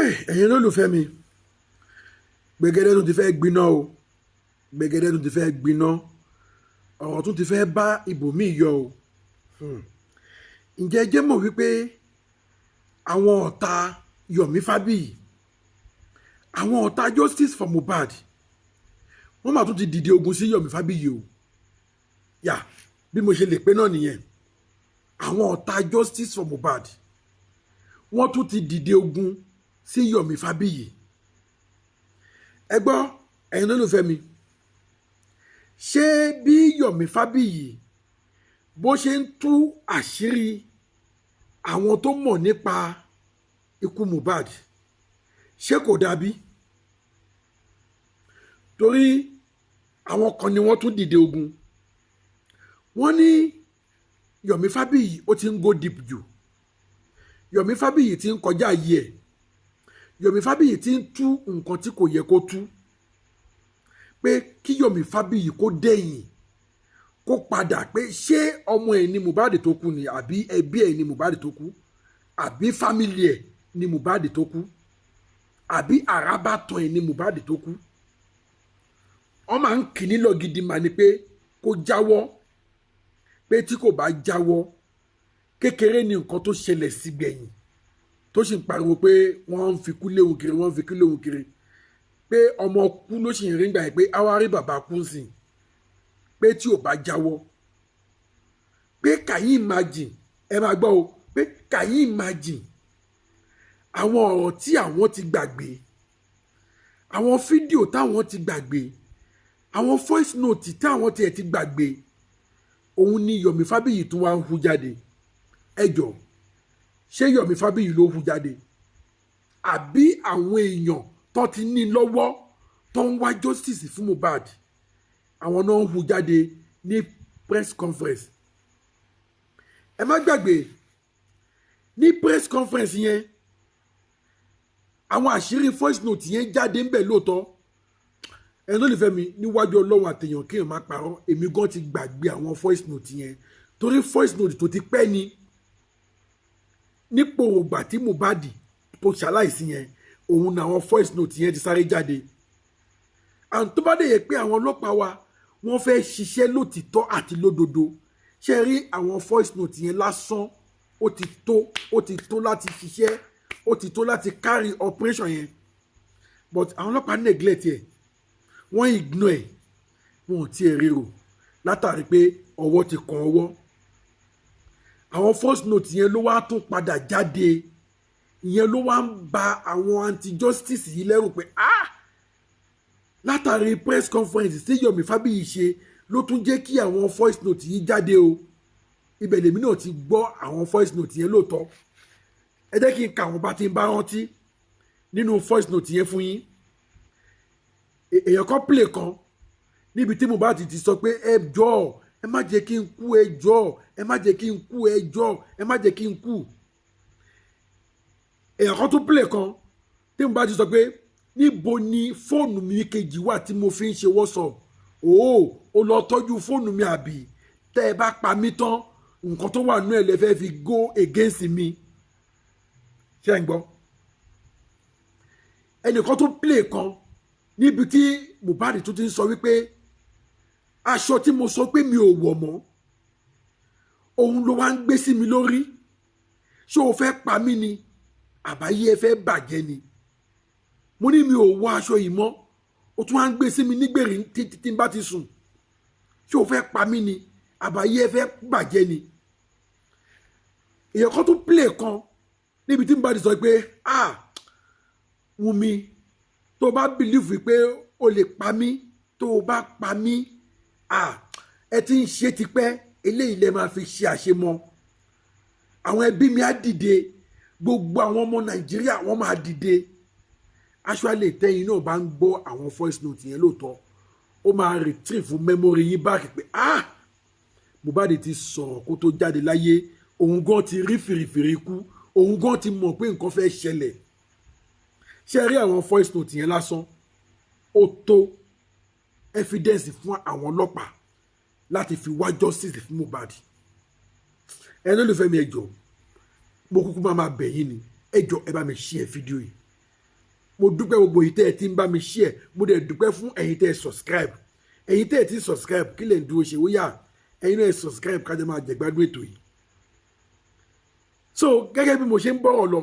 ẹ̀yin olólùfẹ́ mi gbẹ̀gẹ́dẹ́ tún ti fẹ́ gbiná o gbẹ̀gẹ́dẹ́ tún ti fẹ́ gbiná ọ̀rọ̀ tún ti fẹ́ bá ibòmíì yọ o ǹjẹ́ ẹ jẹ́ mọ̀ wípé àwọn ọ̀tá Yomi Fabiyi àwọn ọ̀tá Justice for Mohbad wọ́n máa tún ti dìde ogun sí Yomi Fabiyi o yà bí mo ṣe lè pé náà nìyẹn àwọn ọ̀tá Justice for Mohbad wọ́n tún ti dìde ogun sí Yomi Fabiyi ẹ gbọ́ ẹ̀yin olólùfẹ́ mi ṣé bí Yomi Fabiyi bó ṣe ń tú àṣírí àwọn tó mọ̀ nípa ikú Mohbad ṣé kò dàbí torí àwọn kan ni wọ́n tún dìde ogun wọ́n ní Yomi Fabiyi ó ti ń go deep jù Yomi Fabiyi ti ń kọjá ayé ẹ̀ Yomi Fabiyi ti ń tú nǹkan tí kò yẹ kó tú pé kí Yomi Fabiyi kó dẹ̀yìn kó padà pé ṣé ọmọ ẹ̀ ni Mohbad tó kú ni àbí ẹbí ẹ̀ ni Mohbad tó kú àbí fámìlì ẹ̀ ni Mohbad tó kú àbí àràbàtàn ẹ̀ ni Mohbad tó kú wọ́n máa ń kìíní lọ gidi mà ní pé kó jáwọ́ pé tí kò bá jáwọ́ kékeré ni nǹkan tó ṣẹlẹ̀ sí gbẹ̀yìn tó sì ń pariwo pé wọ́n ń fi kú léwu kiri wọ́n ń fi kú léwu kiri pé ọmọ kú ló sì ń rí gbà yẹn pé awárí bàbá kú sí i pé tí ò bá jáwọ́ pé kàyí imagine ẹ máa gbọ́ o pé kàyí imagine àwọn ọ̀rọ̀ tí àwọn ti gbàgbé àwọn fídíò táwọn ti gbàgbé àwọn voice note táwọn tiẹ̀ ti gbàgbé òun ni Yomi Fabiyi tún wá ń hu jáde ẹ jọ̀ọ́ ṣé Yomi Fabiyi ló hu jáde àbí àwọn èèyàn tó ti ní lọ́wọ́ tó ń wá justice fún Mohbad àwọn náà ń hu jáde ní press conference ẹ má gbàgbé ní press conference yẹn àwọn àṣírí voice note yẹn jáde ń bẹ̀ lóòótọ́ ẹni tó lè fẹ́ mi níwájú Ọlọ́run àtẹ̀yàn kéèyàn má parọ́ èmi gan ti gbàgbé àwọn voice note yẹn torí voice note tó ti pẹ́ ni nípò ògbà tí Mohbad tó ṣaláìsí yẹn òun náà àwọn voice note yẹn ti sáré jáde and tó bá dé yẹ pé àwọn ọlọ́pàá wa wọ́n fẹ́ ṣiṣẹ́ lótìtọ́ àti lódodo ṣe rí àwọn voice note yẹn lásán ó ti tó láti ṣiṣẹ́ ó ti tó láti carry operation yẹn but àwọn ọlọ́pàá neglect ẹ̀ wọ́n ignore ẹ̀ wọn ò tiẹ̀ ríro látàrí pé ọwọ́ ti kan ọwọ́ àwọn first note yẹn ló wá tún padà jáde ìyẹn ló wá ń ba àwọn anti-justice yìí lẹ́rù pé látàrí press conference tí Yomi Fabiyi ṣe ló tún jẹ́ kí àwọn voice note yìí jáde o ibẹ̀ lèmi náà ti gbọ́ àwọn voice note yẹn lóòótọ́ ẹ jẹ́ kí n kà wọ́n bá ti ń bá rántí nínú voice note yẹn fún yín èèyàn kan play kan níbi tí Mohbad ti sọ pé ẹ jọ̀ọ́ ẹ má jẹ́ kí n kú ẹ jọ̀ọ́ ẹ má jẹ́ kí n kú ẹ jọ̀ọ́ ẹ má jẹ́ kí n kú èèyàn kan tún play kan tí Mohbad ti sọ pé níbo ni fóònù mi kejì wà tí mo fi ń ṣe WhatsApp ó lọ tọ́jú fóònù mi àbí tẹ́ ẹ bá pa mí tán nǹkan tó wà nú ẹ̀ lẹ fẹ́ fi go against mi ṣé ń gbọ́ ẹnìkan tún play kan níbi tí Mohbad tún ti ń sọ wípé aṣọ tí mo sọ pé mi ò wọ̀ mọ́ òun ló wá ń gbé sí mi lórí ṣé o fẹ́ pa mí ni àbáyé ẹ fẹ́ bàjẹ́ ni mo ní mi ò wọ aṣọ yìí mọ́ o tún wá ń gbé sí mi nígbèrè tí n bá ti sùn ṣé o fẹ́ pa mí ni àbáyé ẹ fẹ́ bàjẹ́ ni èèyàn kan tún play kan níbi tí Mohbad sọ pé Wùmí tó bá bìlífù pé o lè pa mí tó o bá pa mí ẹ ti ń ṣe tipẹ́ eléyìí lẹ máa fi ṣe àṣemọ àwọn ẹbí mi á dìde gbogbo àwọn ọmọ Nàìjíríà wọ́n máa dìde actually tẹ́yìn náà bá ń gbọ́ àwọn voice note yẹn lóòótọ́ ó máa retrieve memory yín back pé Mohbad ti sọ̀rọ̀ kó tó jáde láyé òun gan ti rí fìrìfìrì kú òun gan ti mọ̀ pé nǹkan fẹ́ ṣẹlẹ̀ ṣe rí àwọn voice note yẹn lásán ó tó evidence fún àwọn ọlọ́pàá láti fi wá justice fún Mohbad ẹni olùfẹ́ mi ẹ jọ̀ọ́ mo kúkú máa bẹ̀ yín ni ẹ jọ̀ọ́ ẹ bá mi share fídíò yìí mo dúpẹ́ gbogbo èyí tẹ́ ẹ ti ń bá mi share mo dẹ̀ dúpẹ́ fún ẹ̀yin tẹ́ ẹ subscribe ẹ̀yin tẹ́ ẹ ti subscribe kí lè dúró ṣe wóyà ẹ̀yin náà ẹ subscribe kájọ máa jẹ̀gbádùn ètò yìí. So gẹ́gẹ́ bí mo ṣe ń bọ̀rọ̀ lọ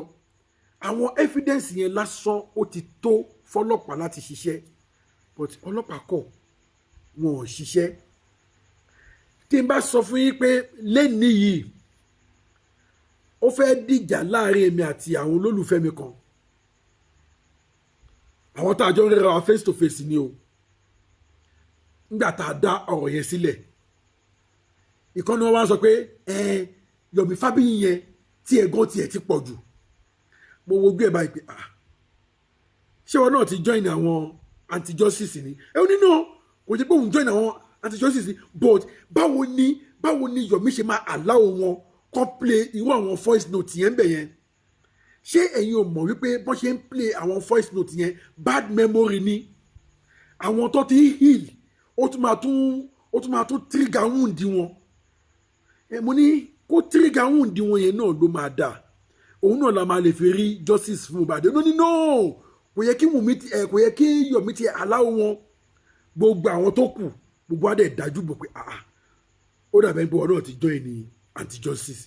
àwọn evidence yẹn lásán ó ti tó fọlọ́pàá láti ṣiṣẹ́ but ọlọ́pàá kọ̀ wọn ò ṣiṣẹ́. Tí n bá sọ fún yín pé lẹ́ni yìí ó fẹ́ dìjà láàrin èmi àti àwọn olólùfẹ́ mi kan àwọn tá a jọ ń rẹ́ra wa face to face ni o nígbà tá a dá ọ̀rọ̀ yẹn sílẹ̀ ìkànnì wọn wá sọ pé Yomi Fabiyi yẹn tí ẹ̀gán tiẹ̀ ti pọ̀ jù mo wojú ẹ̀ báyìí pé ṣé wọn náà ti join àwọn anti-justice ni ẹ ní náà kò jẹ́ pé òun join àwọn anti-justice but báwo ni Yomi ṣe máa allow wọn kàn play irú àwọn voice note yẹn bẹ̀ yẹn ṣé ẹ̀yin ò mọ̀ wípé bọ́n ṣe ń play àwọn voice note yẹn bad memory ni àwọn tó ti heal ó tún máa tún trigger wound wọn mo ní kó trigger wound wọn yẹn náà ló máa dà òun náà la máa lè fi rí justice fún Mohbad no kò yẹ kí Yomi ti allow wọn gbogbo àwọn tó kù gbogbo adé dájú bò pé ó dàbẹ̀ pé ọ̀rọ̀ ti join ní anti-justice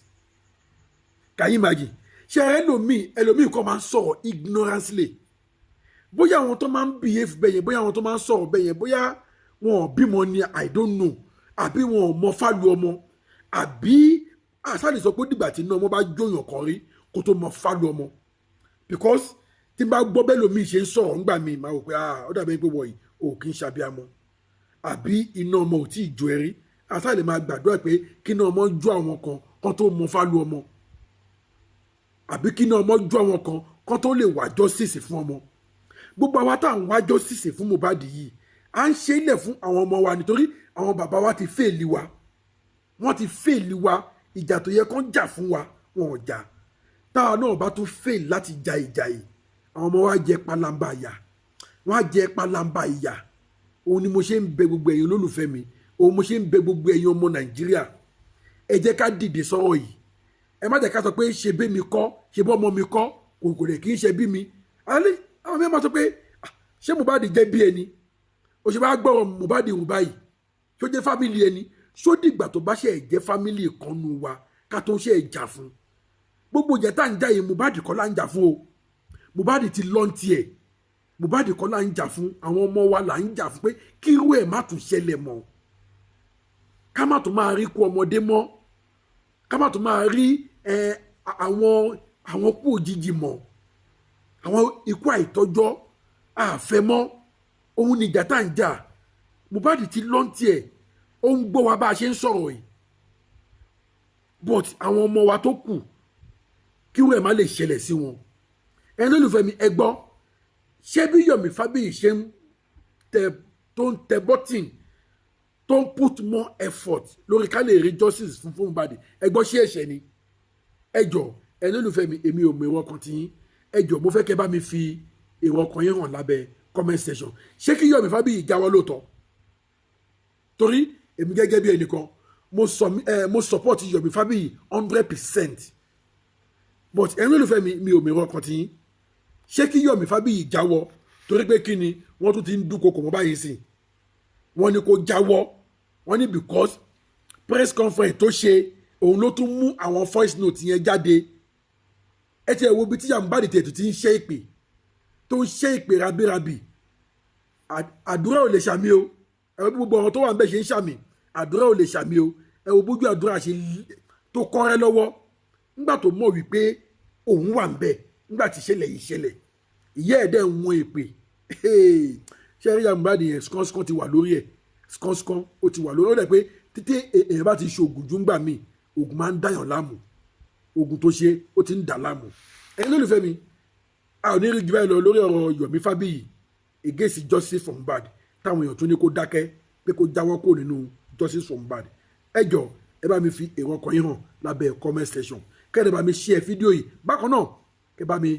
can you imagine ṣe ẹlòmíì kan máa ń sọ̀rọ̀ ignorantly bóyá àwọn tó máa ń behave bẹ́yẹn bóyá àwọn tó máa ń sọ̀rọ̀ bẹ́yẹn bóyá wọn ò bímọ ni I don't know àbí wọn ò mọ fálù ọmọ àbí àṣàlì sọ pé dìgbà tí iná ọmọ bá jóyàn kan rí kó tó mọ fálù ọmọ because tí n bá gbọ́ bẹ́ẹ̀ lòmíì ṣe ń sọ̀rọ̀ ńgbà mi máa wò pé ó dàbí pé wọ̀nyí ò kì í ṣàbíamọ àbí iná ọmọ ò tí ì jó ẹrí àṣàlì máa gbàdúrà pé kí iná ọmọ jó àwọn kan tó mọ fálù ọmọ àbí kí iná ọmọ jó àwọn kan tó lè wá justice fún ọmọ gbogbo àwa tá à ń wá justice fún Mohbad yìí à ń ṣe ilẹ̀ fún àwọn ọmọ wa nítorí àwọn bàbá wa ti fèèlì wa wọ́n ti fèèlì wa ìjà tó yẹ kán jà fún wa wọn ò jà táwa náà bá tún fèèlì láti ja ìjà yìí àwọn ọmọ wa jẹ palamba ìyà wọ́n á jẹ palamba ìyà òun ni mo ṣe ń bẹ gbogbo ẹ̀yin olólùfẹ́ mi òun mo ṣe ń bẹ gbogbo ẹ̀yin ọmọ Nàìjíríà ẹ jẹ́ ká dìde sọ̀rọ̀ yìí ẹ má jẹ́ ká sọ pé ṣe bí mi kọ́ ṣe bọ́ ọmọ mi kọ́ kò lè kí n ṣe bí mi alẹ́ àwọn mi máa sọ pé ṣé Mohbad jẹ́ bí ẹni o ṣe bá gbọ́rọ̀ Mohbad wù báyìí ṣó jẹ́ fámìlì ẹni ṣó dìgbà tó bá ṣe ẹ̀ jẹ́ fámìlì kan nu wa ká tó ṣe ẹ̀ jà fún gbogbo ìjà tá à ń jà yìí Mohbad kọ́ là ń jà fún o Mohbad ti lọ́ntì ẹ̀ Mohbad kọ́ là ń jà fún àwọn ọmọ wa là ń jà fún pé kí irú ẹ̀ má tún ṣẹlẹ̀ mọ́ ká má tún máa rí kú ọmọdé mọ́ ká má tún máa rí àwọn kú òjijì mọ́ àwọn ikú àìtọ́jọ́ àfẹ́mọ́ òun ni ìjà tá à ń jà Mohbad ti lọ́ntì ẹ̀ ó ń gbọ́ wa bá a ṣe ń sọ̀rọ̀ yìí but àwọn ọmọ wa tó kù kí wọ́n ẹ̀ má lè ṣẹlẹ̀ sí wọn ẹni lólùfẹ́ mi ẹ gbọ́ ṣé bí Yomi Fabiyi ṣe ń tẹ bọ́tìn tó ń put more effort lórí ká lè rí justice fún Mohbad ẹ gbọ́ ṣé ẹ̀ṣẹ̀ ni ẹ jọ̀ọ́ ẹni lólùfẹ́ mi èmi ò mọ èrò ọkàn tiyín ẹ jọ̀ọ́ mo fẹ́ kẹ́ bá mi fi èrò ọkàn yín hàn lábẹ́ comment section ṣé kí Yomi Fabiyi jáwọ́ lóòótọ́ torí èmi gẹ́gẹ́ bí ẹnìkan mo support Yomi Fabiyi 100% but ẹni olùfẹ́ mi ò mìíràn kan tí ṣé kí Yomi Fabiyi jáwọ́ torí pé kí ni wọ́n tún ti ń dúnkokò mọ́ báyìí sí wọ́n ní kó jáwọ́ wọ́n ní because press conference tó ṣe òun ló tún mú àwọn voice note yẹn jáde ẹ ti ẹ̀ wo bí tí Mohbad tètè ti ń ṣe ìpè tó ń ṣe ìpè rabirabi àdúrà ò lè ṣàmì o ẹ wo bí gbogbo àwọn tó wà ń bẹ̀ ṣe ń ṣàmì àdúrà ò lè ṣàmì o ẹ wo bójú àdúrà ṣe tó kọ́rẹ́ lọ́wọ́ nígbà tó mọ̀ wípé òun wà ń bẹ̀ nígbà tí ìṣẹ̀lẹ̀ yìí ṣẹlẹ̀ ìyá ẹ̀ dẹ̀ ń wọ́n èpè ṣé rí Mohbad yẹn skọ́nskọ́n ti wà lórí ẹ̀ skọ́nskọ́n ó ti wà lórí ó dẹ̀ pé títí èèyàn bá ti ṣe oògùn jù ń gbà míì oògùn máa ń dàyàn láàmú oògùn tó ṣe ó ti ń dà láàmú ẹ̀yin lólùfẹ́ mi a ò ní rí jù báyìí lọ lórí ọ̀rọ̀ Yomi Fabiyi against justice for Mohbad táwọn èèyàn tún ní kó dákẹ́ pé kó jáwọ́ kó nínú justice for Mohbad ẹ jọ̀ọ́ ẹ bá mi fi èrò ọkàn yín hàn lábẹ́ comment section kẹ́ẹ̀dẹ̀ bá mi share fídíò yìí bákan náà kẹ́ẹ̀ bá mi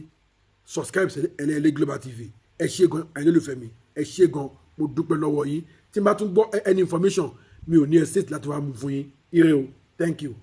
subscribe sí Ẹlẹ́yẹlé Global TV ẹ ṣé gan ẹ̀yin olólùfẹ́ mi ẹ ṣé gan mo dúpẹ́ lọ́wọ́ yín tí n bá tún gbọ́ any information mi ò ní hesitate láti wá mú fún yín ire o thank you.